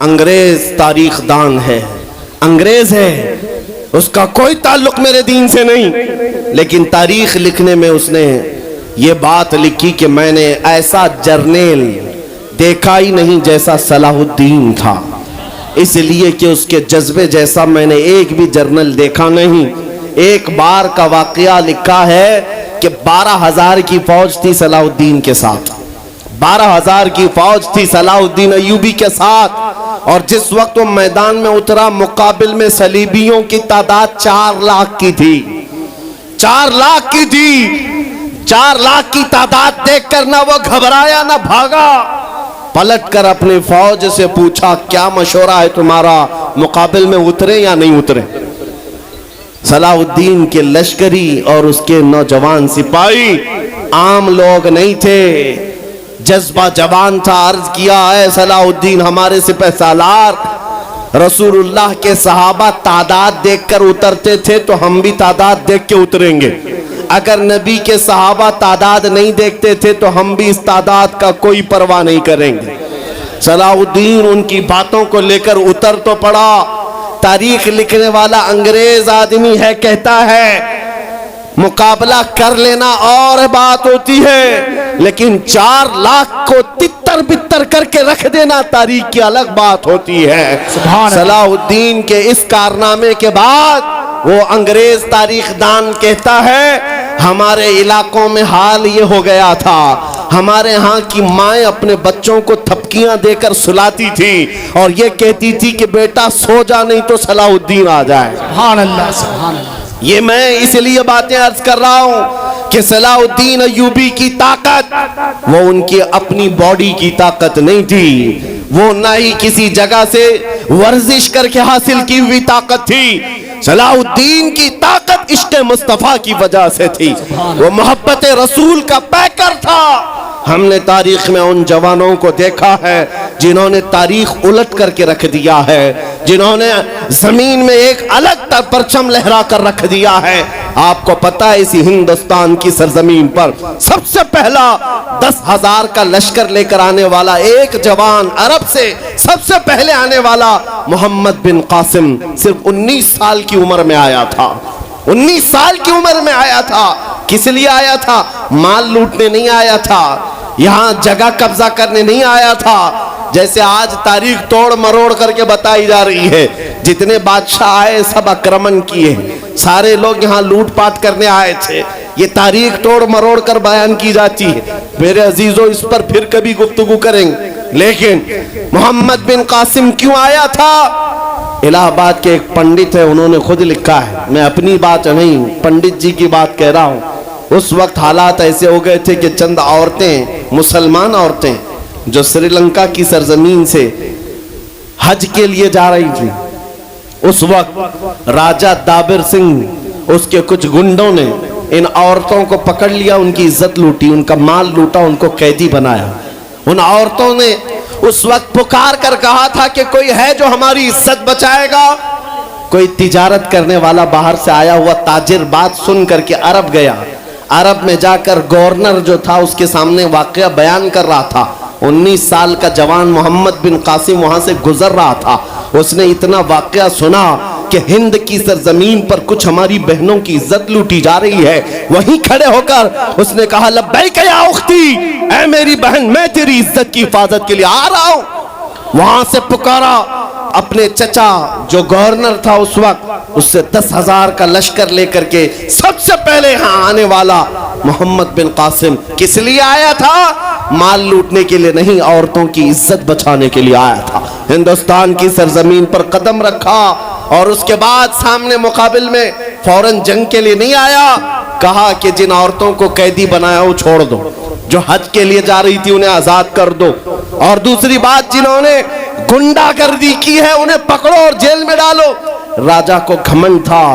अंग्रेज तारीख दान है, अंग्रेज है, उसका कोई ताल्लुक मेरे दीन से नहीं, लेकिन तारीख लिखने में उसने ये बात लिखी कि मैंने ऐसा जर्नेल देखा ही नहीं जैसा सलाहुद्दीन था, इसलिए कि उसके जज्बे जैसा मैंने एक भी जर्नल देखा नहीं। एक बार का वाकया लिखा है कि 12,000 की फौज थी सलाहुद्दीन के साथ, 12,000 की फौज थी सलाहुद्दीन अय्यूबी के साथ, और जिस वक्त वो मैदान में उतरा मुकाबिल में सलीबियों की तादाद 4 लाख की थी, 4 लाख की थी। 4 लाख की तादाद देखकर ना वो घबराया ना भागा, पलटकर अपनी फौज से पूछा क्या मशवरा है तुम्हारा, मुकाबिल में उतरे या नहीं उतरे। सलाहुद्दीन के लश्करी और उसके नौजवान सिपाही आम लोग नहीं थे, जज्बा जवान था। अर्ज किया है सलाहुद्दीन हमारे सिपह सालार, रसूलुल्लाह के सहाबा तादाद देखकर उतरते थे तो हम भी तादाद देख के उतरेंगे, अगर नबी के सहाबा तादाद नहीं देखते थे तो हम भी इस तादाद का कोई परवाह नहीं करेंगे। सलाहुद्दीन उनकी बातों को लेकर उतर तो पड़ा। तारीख लिखने वाला अंग्रेज आदमी है, कहता है मुकाबला कर लेना और बात होती है, लेकिन 4 लाख को तितर बितर करके रख देना तारीख की अलग बात होती है। सलाहुद्दीन के इस कारनामे के बाद वो अंग्रेज तारीख दान कहता है हमारे इलाकों में हाल ये हो गया था, हमारे यहाँ की माएँ अपने बच्चों को थपकियां देकर सुलाती थी और ये कहती थी कि बेटा सो जा नहीं तो सलाहुद्दीन आ जाए। सुभान अल्लाह, सुभान अल्लाह। ये मैं इसलिए बातें अर्ज कर रहा हूं कि सलाहुद्दीन अय्यूबी की ताकत वो उनकी अपनी बॉडी की ताकत नहीं थी, वो ना ही किसी जगह से वर्जिश करके हासिल की हुई ताकत थी। सलाहुद्दीन की ताकत इश्क़ मुस्तफ़ा की वजह से थी, वो मोहब्बत रसूल का पैकर था। हमने तारीख में उन जवानों को देखा है जिन्होंने तारीख उलट करके रख दिया है, जिन्होंने जमीन में एक अलग परचम लहरा कर रख दिया है। आपको पता है इसी हिंदुस्तान की सरजमीन पर सबसे पहला 10,000 का लश्कर लेकर आने वाला एक जवान, अरब से सबसे पहले आने वाला मोहम्मद बिन कासिम सिर्फ 19 साल की उम्र में आया था। 19 साल की उम्र में आया था। किस लिए आया था? माल लूटने नहीं आया था, यहाँ जगह कब्जा करने नहीं आया था। जैसे आज तारीख तोड़ मरोड़ करके बताई जा रही है, जितने बादशाह आए सब आक्रमण किए, सारे लोग यहाँ लूटपाट करने आए थे, ये तारीख तोड़ मरोड़ कर बयान की जाती है। मेरे अजीजों इस पर फिर कभी गुफ्तगू करेंगे, लेकिन मोहम्मद बिन कासिम क्यों आया था? इलाहाबाद के एक पंडित है, उन्होंने खुद लिखा है, मैं अपनी बात नहीं पंडित जी की बात कह रहा हूँ। उस वक्त हालात ऐसे हो गए थे कि चंद औरतें, मुसलमान औरतें जो श्रीलंका की सरजमीन से हज के लिए जा रही थी, उस वक्त राजा दाबिर सिंह उसके कुछ गुंडों ने इन औरतों को पकड़ लिया, उनकी इज्जत लूटी, उनका माल लूटा, उनको कैदी बनाया। उन औरतों ने उस वक्त पुकार कर कहा था कि कोई है जो हमारी इज्जत बचाएगा। कोई तिजारत करने वाला बाहर से आया हुआ ताजिर बात सुन करके अरब गया, अरब में जाकर गवर्नर जो था उसके सामने वाकया बयान कर रहा था। 19 साल का जवान मोहम्मद बिन कासिम वहां से गुजर रहा था, उसने इतना वाकया सुना कि हिंद की सरजमीन पर कुछ हमारी बहनों की इज्जत लूटी जा रही है। वहीं खड़े होकर उसने कहा लब्बैक या उख्ती, ऐ मेरी बहन मैं तेरी इज्जत की हिफाजत के लिए आ रहा हूं। वहां से पुकारा अपने चचा जो गवर्नर था उस वक्त, उससे 10,000 का लश्कर लेकर के सबसे पहले यहाँ आने वाला मोहम्मद बिन कासिम किस लिए आया था? माल लूटने के लिए नहीं, औरतों की इज्जत बचाने के लिए आया था। हिंदुस्तान की सरजमीन पर कदम रखा और उसके बाद सामने मुकाबिल में फौरन जंग के लिए नहीं आया, कहा कि जिन औरतों को कैदी बनाया वो छोड़ दो, जो हज के लिए जा रही थी उन्हें आजाद कर दो, और दूसरी बात जिन्होंने गुंडागर्दी की है उन्हें पकड़ो और जेल में डालो। राजा को घमंड था,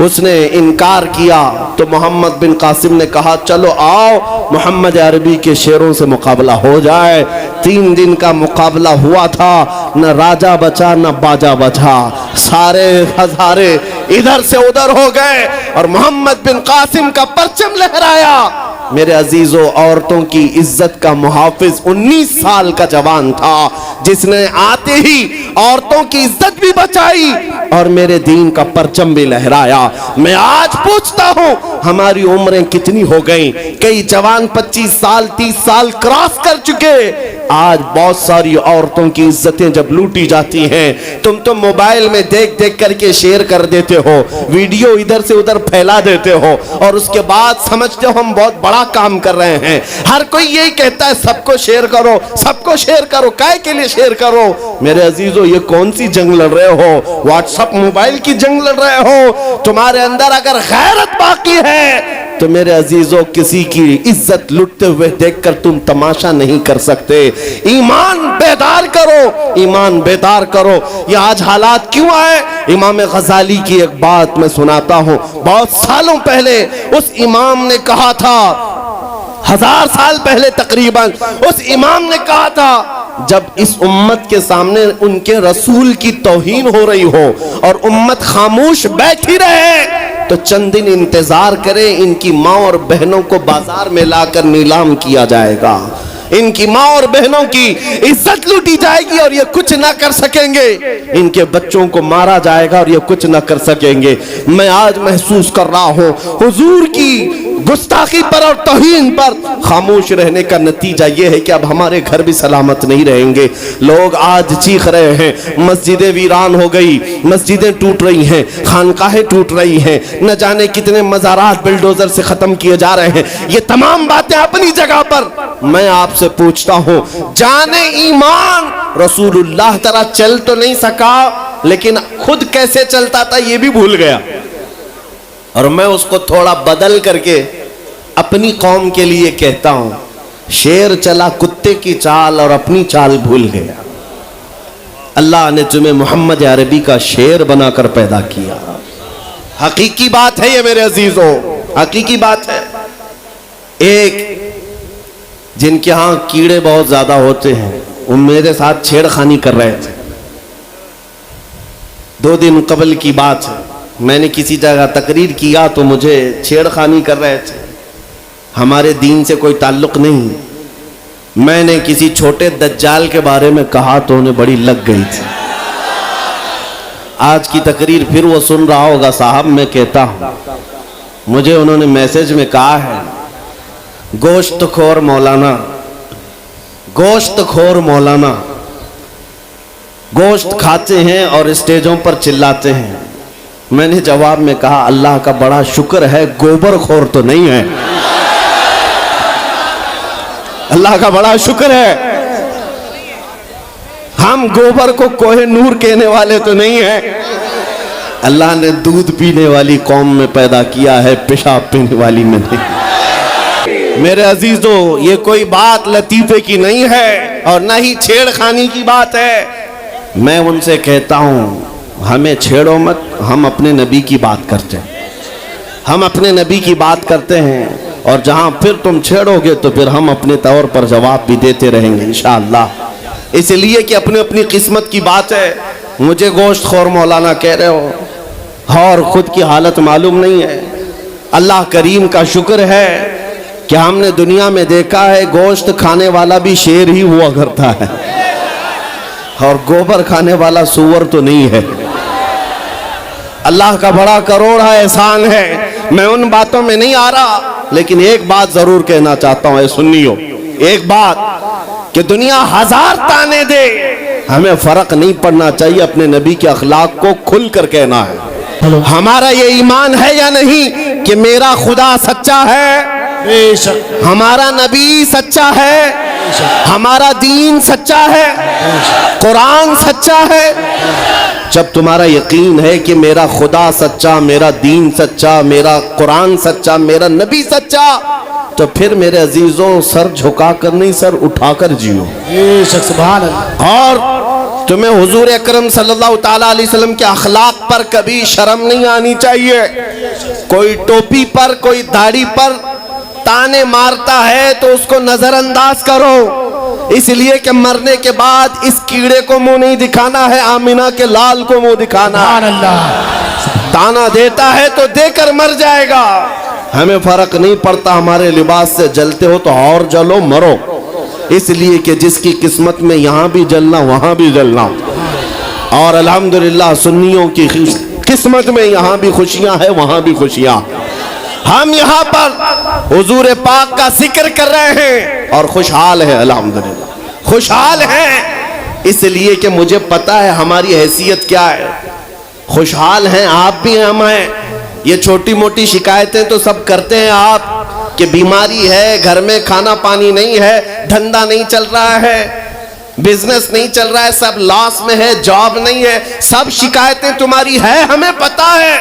उसने इनकार किया तो मोहम्मद बिन कासिम ने कहा चलो आओ मोहम्मद अरबी के शेरों से मुकाबला हो जाए। 3 दिन का मुकाबला हुआ था, न राजा बचा न बाजा बचा, सारे हजारे इधर से उधर हो गए और मोहम्मद बिन कासिम का परचम लहराया। मेरे अजीजों, औरतों की इज्जत का मुहाफिज 19 साल का जवान था, जिसने आते ही औरतों की इज्जत भी बचाई और मेरे दीन का परचम भी लहराया। मैं आज पूछता हूं हमारी उम्रें कितनी हो गई? कई जवान 25 साल 30 साल क्रॉस कर चुके। आज बहुत सारी औरतों की इज्जतें जब लूटी जाती हैं, तुम तो मोबाइल में देख देख करके शेयर कर देते हो, वीडियो इधर से उधर फैला देते हो और उसके बाद समझते हो हम बहुत बड़ा काम कर रहे हैं। हर कोई यही कहता है सबको शेयर करो, सबको शेयर करो। काय के लिए शेयर करो? मेरे अजीजों, ये कौन सी जंग लड़ रहे हो? व्हाट्सएप मोबाइल की जंग लड़ रहे हो? तुम्हारे अंदर अगर गैरत बाकी है तो मेरे अजीजों, किसी की इज्जत लुटते हुए देखकर तुम तमाशा नहीं कर सकते। ईमान बेदार करो, ईमान बेदार करो। ये आज हालात क्यों आए? इमाम गजाली की एक बात मैं सुनाता हूं। बहुत सालों पहले उस इमाम ने कहा था, 1000 साल पहले तकरीबन, उस इमाम ने कहा था जब इस उम्मत के सामने उनके रसूल की तौहीन हो रही हो और उम्मत खामोश बैठी रहे तो चंद दिन इंतजार करे, इनकी माँ और बहनों को बाजार में लाकर नीलाम किया जाएगा, इनकी माँ और बहनों की इज्जत लूटी जाएगी और ये कुछ ना कर सकेंगे, इनके बच्चों को मारा जाएगा और ये कुछ ना कर सकेंगे। मैं आज महसूस कर रहा हूँ हुजूर की गुस्ताखी पर और तौहीन पर खामोश रहने का नतीजा ये है कि अब हमारे घर भी सलामत नहीं रहेंगे। लोग आज चीख रहे हैं, मस्जिदें वीरान हो गई, मस्जिदें टूट रही हैं, खानकाहें टूट रही हैं, न जाने कितने मज़ारात बिल्डोजर से खत्म किए जा रहे हैं। ये तमाम बातें अपनी जगह पर। मैं आपसे पूछता हूं, जाने ईमान रसूलुल्लाह तरह चल तो नहीं सका, लेकिन खुद कैसे चलता था ये भी भूल गया और मैं उसको थोड़ा बदल करके अपनी कौम के लिए कहता हूं, शेर चला कुत्ते की चाल और अपनी चाल भूल गया। अल्लाह ने तुम्हें मोहम्मद अरबी का शेर बनाकर पैदा किया। हकीकी बात है ये मेरे अजीजों, हकीकी बात है। एक जिनके यहां कीड़े बहुत ज्यादा होते हैं, वो मेरे साथ छेड़खानी कर रहे थे। 2 दिन कबल की बात है, मैंने किसी जगह तकरीर किया तो मुझे छेड़खानी कर रहे थे। हमारे दीन से कोई ताल्लुक नहीं। मैंने किसी छोटे दज्जाल के बारे में कहा तो उन्हें बड़ी लग गई थी। आज की तकरीर फिर वो सुन रहा होगा, साहब मैं कहता हूं, मुझे उन्होंने मैसेज में कहा है, गोश्त खोर मौलाना, गोश्त खोर मौलाना, गोश्त खाते हैं और स्टेजों पर चिल्लाते हैं। मैंने जवाब में कहा, अल्लाह का बड़ा शुक्र है गोबर खोर तो नहीं है, अल्लाह का बड़ा शुक्र है हम गोबर को कोहे नूर कहने वाले तो नहीं है। अल्लाह ने दूध पीने वाली कौम में पैदा किया है, पेशाब पीने वाली में नहीं। मेरे अजीजों, ये कोई बात लतीफे की नहीं है और न ही छेड़खानी की बात है। मैं उनसे कहता हूं, हमें छेड़ो मत, हम अपने नबी की बात करते हैं, हम अपने नबी की बात करते हैं और जहां फिर तुम छेड़ोगे तो फिर हम अपने तौर पर जवाब भी देते रहेंगे इंशाअल्लाह। इसलिए कि अपनी अपनी किस्मत की बात है। मुझे गोश्त खोर मौलाना कह रहे हो और खुद की हालत मालूम नहीं है। अल्लाह करीम का शुक्र है कि हमने दुनिया में देखा है गोश्त खाने वाला भी शेर ही हुआ करता है और गोबर खाने वाला सुअर तो नहीं है। अल्लाह का बड़ा करोड़ा एहसान है। मैं उन बातों में नहीं आ रहा, लेकिन एक बात जरूर कहना चाहता हूं, सुनियो, एक बात कि दुनिया 1000 ताने दे, हमें फर्क नहीं पड़ना चाहिए, अपने नबी के अखलाक को खुलकर कहना है। हमारा ये ईमान है या नहीं कि मेरा खुदा सच्चा है, हमारा नबी सच्चा है, हमारा दीन सच्चा है, कुरान सच्चा है। जब तुम्हारा यकीन है कि मेरा खुदा सच्चा, मेरा दीन सच्चा, मेरा कुरान सच्चा, मेरा नबी सच्चा, तो फिर मेरे अजीजों सर झुकाकर नहीं, सर उठाकर जियो। और तुम्हें हुजूर अकरम सल्लल्लाहु ताला अलैहि वसल्लम के अखलाक पर कभी शर्म नहीं आनी चाहिए। कोई टोपी पर, कोई दाढ़ी पर ताने मारता है तो उसको नजरअंदाज करो, इसलिए कि मरने के बाद इस कीड़े को मुंह नहीं दिखाना है, आमिना के लाल को मुंह दिखाना है। ताना देता है तो देकर मर जाएगा। हमें फर्क नहीं पड़ता, हमारे लिबास से जलते हो तो और जलो, मरो, इसलिए कि जिसकी किस्मत में यहां भी जलना वहां भी जलना। और अल्हम्दुलिल्लाह सुन्नियों की किस्मत में यहाँ भी खुशियाँ है, वहाँ भी खुशियाँ। हम यहाँ पर हुजूर पाक का जिक्र कर रहे हैं और खुशहाल है, अल्हम्दुलिल्लाह खुशहाल है, इसलिए कि मुझे पता है हमारी हैसियत क्या है। खुशहाल हैं आप भी, हम हैं। ये छोटी मोटी शिकायतें तो सब करते हैं आप कि बीमारी है, घर में खाना पानी नहीं है, धंधा नहीं चल रहा है, बिजनेस नहीं चल रहा है, सब लॉस में है, जॉब नहीं है, सब शिकायतें तुम्हारी है, हमें पता है।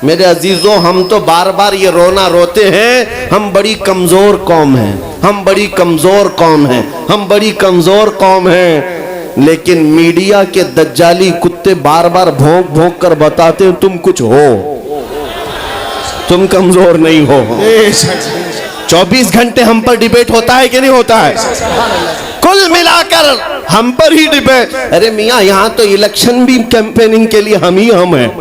मेरे अजीजों, हम तो बार बार ये रोना रोते हैं, हम बड़ी कमजोर कौम हैं, हम बड़ी कमजोर कौम हैं, हम बड़ी कमजोर कौम हैं। लेकिन मीडिया के दज्जाली कुत्ते बार बार भौंक भौंक कर बताते हैं तुम कुछ हो, तुम कमजोर नहीं हो। 24 घंटे हम पर डिबेट होता है कि नहीं होता है? कुल मिलाकर हम पर ही डिबेट। अरे मियाँ, यहाँ तो इलेक्शन भी कैंपेनिंग के लिए हम ही हम हैं।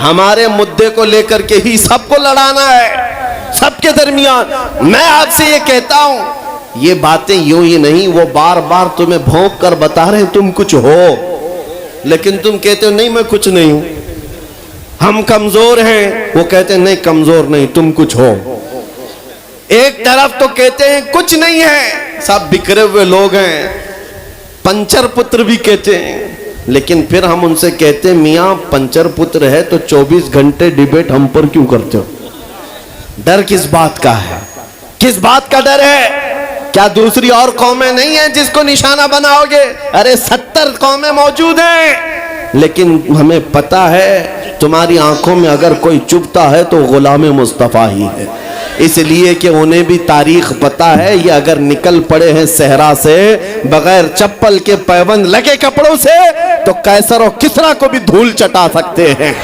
हमारे मुद्दे को लेकर के ही सबको लड़ाना है, सबके दरमियान। मैं आपसे ये कहता हूँ, ये बातें यूं ही नहीं, वो बार बार तुम्हें भौंक कर बता रहे हैं तुम कुछ हो, लेकिन तुम कहते हो नहीं मैं कुछ नहीं हूं, हम कमजोर हैं। वो कहते हैं नहीं कमजोर नहीं, तुम कुछ हो। एक तरफ तो कहते हैं कुछ नहीं है, सब बिखरे हुए लोग हैं, पंचर पुत्र भी कहते हैं, लेकिन फिर हम उनसे कहते हैं मियाँ पंचर पुत्र है तो 24 घंटे डिबेट हम पर क्यों करते हो? डर किस बात का है? किस बात का डर है? क्या दूसरी और कौमें नहीं है जिसको निशाना बनाओगे? अरे 70 कौमें मौजूद हैं, लेकिन हमें पता है तुम्हारी आंखों में अगर कोई चुभता है तो गुलाम मुस्तफ़ा ही है, इसलिए कि उन्हें भी तारीख पता है। ये अगर निकल पड़े हैं सहरा से बगैर चप्पल के, पैबंद लगे कपड़ों से, तो कैसर और किसरा को भी धूल चटा सकते हैं।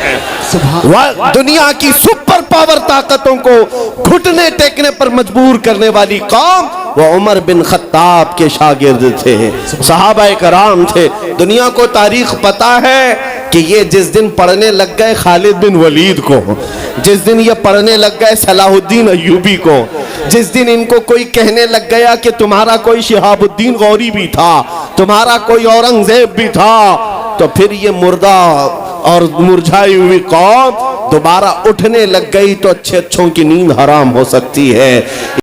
वह दुनिया की सुपर पावर ताकतों को घुटने टेकने पर मजबूर करने वाली कौम वो उमर बिन खत्ताब के शागिर्द थे, सहाबाए कराम थे। दुनिया को तारीख पता है कि ये जिस दिन पढ़ने लग गए खालिद बिन वलीद को, जिस दिन ये पढ़ने लग गए सलाहुद्दीन अय्यूबी को, जिस दिन इनको कोई कहने लग गया कि तुम्हारा कोई शिहाबुद्दीन गौरी भी था, तुम्हारा कोई औरंगजेब भी था, तो फिर ये मुर्दा और मुरझाई हुई कौम दोबारा उठने लग गई तो अच्छे अच्छों की नींद हराम हो सकती है।